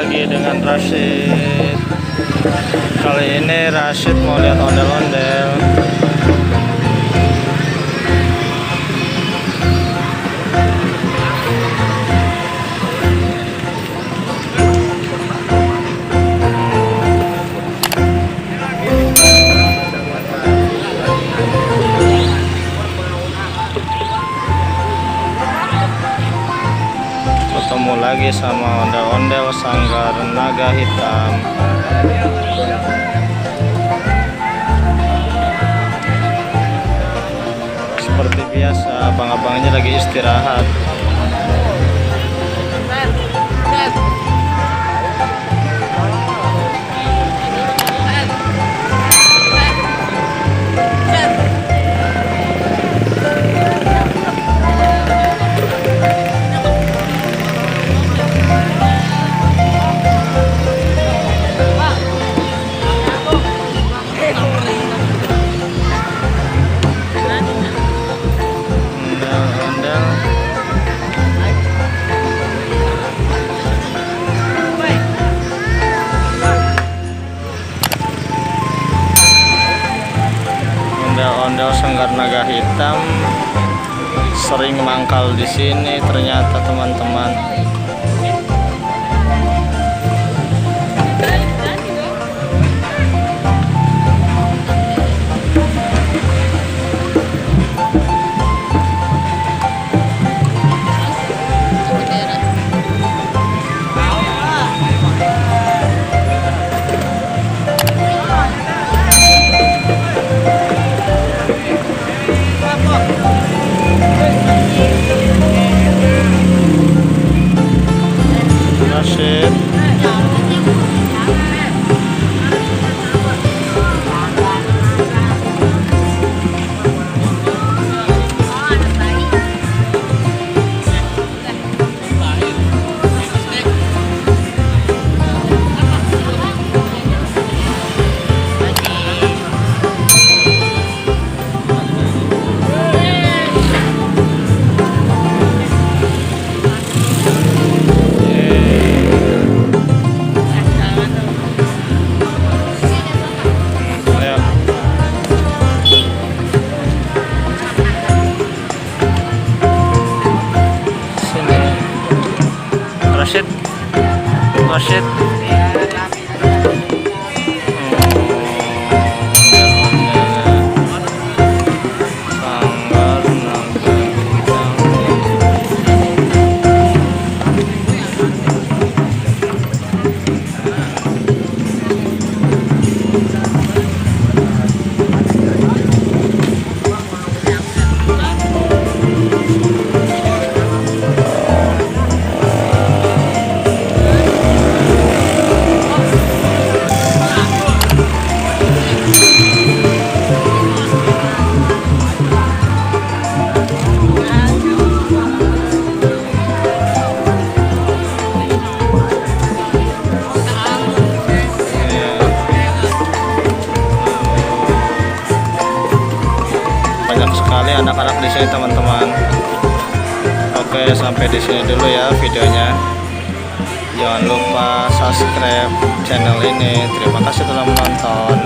lagi dengan Rashid. Kali ini Rashid mau lihat ondel-ondel. Ketemu lagi sama ondel-ondel Sanggar Naga Hitam. Seperti biasa, abang-abangnya lagi istirahat. Ondel-ondel Sanggar Naga Hitam sering mangkal di sini ternyata, teman-teman. Rashid. Rashid, Rashid. Sanggar Naga Hitam. Banyak sekali anak-anak di sini, teman-teman. Oke, sampai di sini dulu ya videonya. Jangan lupa subscribe channel ini. Terima kasih telah menonton.